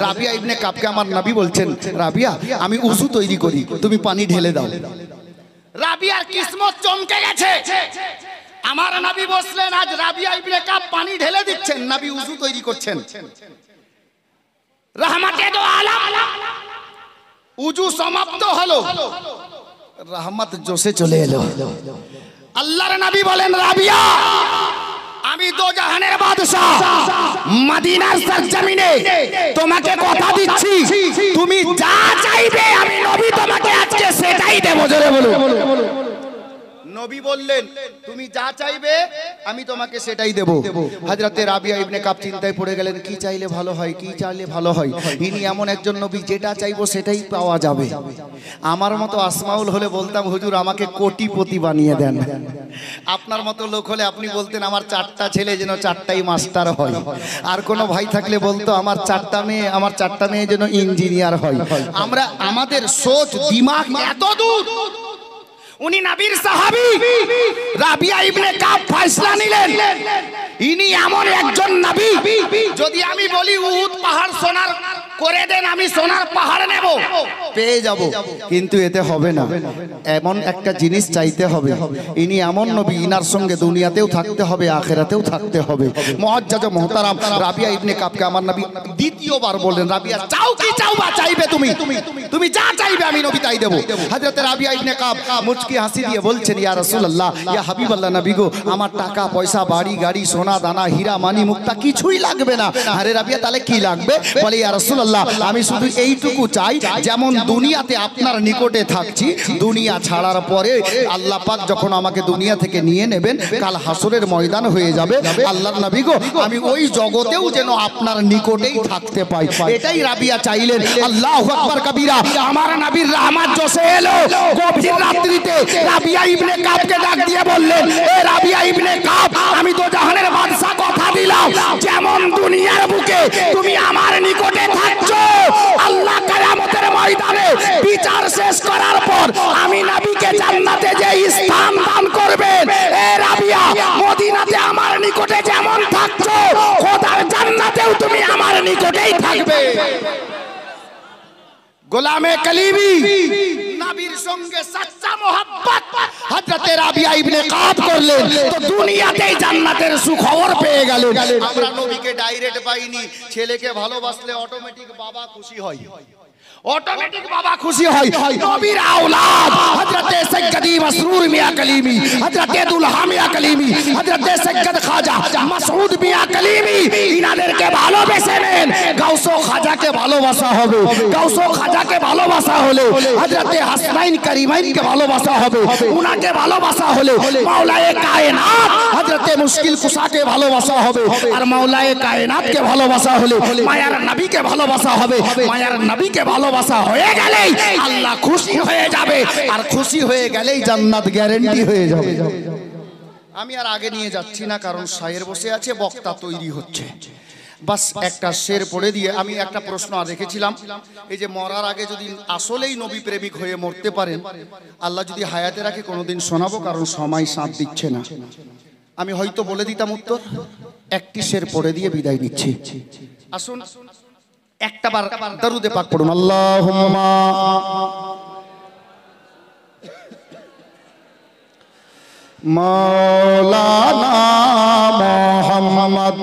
রাবিয়া ইবনে কাবকে আমার নবী বলছেন, রাবিয়া আমি উযু তৈরি করি, তুমি পানি ঢেলে দাও। রাবিয়ার কিসমত চমকে গেছে। আমার নবী বসলেন, আজ রাবিয়া ইবনে কাব পানি ঢেলে দিচ্ছেন, নবী উযু তৈরি করছেন। রহমতে দো আলম উযু সমাপ্ত হলো, রহমত জোশে চলে এলো। আল্লাহর নবী বলেন, রাবিয়া আমি দো জাহানের বাদশা মদিনার সরজমিনে তোমাকে কথা দিচ্ছি, তুমি যা চাইবে আমি নবী তোমাকে আজকে সেটাই দেব। জোরে বলো। নবী বললেন, তুমি যা চাইবে আমি তোমাকে সেটাই দেব। হযরতে রাবিয়া ইবনে কাব চিন্তায় পড়ে গেলেন, কি চাইলে ভালো হয়, কি চাইলে ভালো হয়। ইনি এমন একজন নবী, যেটা চাইবো সেটাই পাওয়া যাবে। আমার মতো আসমাউল হলে বলতাম, হুজুর আমাকে কোটিপতি বানিয়ে দেন। আপনার মতো লোক হলে আপনি বলতেন, আমার 4টা ছেলে যেন 4টাই মাস্টার হয়। আর কোনো ভাই থাকলে বলতো, আমার 4টা মেয়ে যেন ইঞ্জিনিয়ার হয়। আমরা আমাদের সোচ দিমাগ এত দূর। উনি নবীর সাহাবী রাবিয়া ইবনে কাব ফয়সালা নিলেন, ইনি এমন একজন নবী, যদি আমি বলি উহুদ পাহাড় সোনার করে দেন, আমি সোনার পাহাড় নেব, পেয়ে যাব, কিন্তু এতে হবে না। এমন একটা জিনিস চাইতে হবে, ইনি এমন নবী, ইনার সঙ্গে দুনিয়াতেও থাকতে হবে, আখিরাতেও থাকতে হবে। মুআজ্জাজ ও মুহতারাম, রাবিয়া ইবনে কাবকে আমার নবী দ্বিতীয়বার বললেন, রাবিয়া চাও কি চাও বা চাইবে তুমি যা চাইবে আমি নবী তাই দেব। হযরতে রাবিয়া ইবনে কাব মুচকি হাসি দিয়ে বলছেন, ইয়া রাসূলুল্লাহ, ইয়া হাবিবাল্লাহ নবী গো, আমার টাকা পয়সা বাড়ি গাড়ি সোনা দানা হীরা মানি মুক্তা কিছুই লাগবে না। আরে রাবিয়া তাহলে কি লাগবে? বলে, ইয়া রাসূলুল্লাহ আমি শুধু এইটুকু চাই, যেমন দুনিয়াতে আপনার নিকটে থাকছি, দুনিয়া ছাড়ার পরে আল্লাহ পাক যখন আমাকে দুনিয়া থেকে নিয়ে নেবেন, কাল হাসরের ময়দান হয়ে যাবে, আল্লাহর নবী গো আমি ওই জগতেও যেন আপনার নিকটেই থাকতে পাই। এটাই রাবিয়া চাইলেন। আল্লাহু আকবার কবীরা। আমার নবীর রহমত জোশে এলো। গভীর রাত্রিতে রাবিয়া ইবনে কাবকে ডাক দিয়ে বললেন, এ রাবিয়া ইবনে কাব, আমি তো জাহানের বাদশা কথা দিলাম, যেমন দুনিয়ার বুকে তুমি আমার নিকটে থাকছো, আল্লাহ কিয়ামতের ময়দানে বিচার শেষ করার পর আমি নবীকে জান্নাতে যে স্থান দান করবেন, এ রাবিয়া মদিনাতে আমার নিকটে যেমন থাকছো, খোদার জান্নাতেও তুমি আমার নিকটেই থাকবে। গোলামে কলিবি নবীর সঙ্গে সচ্চা মোহাব্বত হযরতে রাবিয়া ইবনে কাব করলেন, তো দুনিয়াতেই জান্নাতের সুখবর পেয়ে গেলেন। আমরা নবীকে ডাইরেক্ট পাইনি, ছেলেকে ভালোবাসলে অটোমেটিক বাবা খুশি হয়, অটোমেটিক বাবা খুশি হয়। নবীর আওলাদ হযরতে সৈয়দি মাসরুর মিয়া কলিমি, হযরতে দুলহা মিয়া কলিমি, হযরতে সৈয়দ খাজা মাসউদ মিয়া কলিমি, ইনাদেরকে ভালোবেসে নেন। গাউসো খাজাকে ভালোবাসা হবে, গাউসো খাজাকে ভালোবাসা হলে হযরতে হাসনাইন করিমাইনকে ভালোবাসা হবে, উনাকে ভালোবাসা হলে মাওলায়ে কায়নাত হযরতে মুশকিল কুশাকে ভালোবাসা হবে, আর মাওলায়ে কায়নাতকে ভালোবাসা হলে মায়ার নবীকে ভালোবাসা হবে। মায়ার নবীকে ভালোবাসা হয়ে গেলেই আল্লাহ খুশি হয়ে যাবে, আর খুশি হয়ে গেলেই জান্নাত গ্যারান্টি হয়ে যাবে। আমি আর আগে নিয়ে যাচ্ছি না, কারণ শায়ের বসে আছে, বক্তা তৈরি হচ্ছে। বাস একটা শের পড়ে দিয়ে আমি একটা প্রশ্ন রেখেছিলাম, এই যে মরার আগে যদি আসলেই নবী প্রেমিক হয়ে মরতে পারেন, আল্লাহ যদি হায়াতে রাখে কোনোদিন শোনাবো, কারণ সময় সাথ দিচ্ছে না। আমি হয়তো বলে দিতাম উত্তর, একটি শের পড়ে দিয়ে বিদায় নিচ্ছি। আসুন একটাবার দরুদে পাক পড়ুন। আল্লাহুম্মা মাওলানা মুহাম্মদ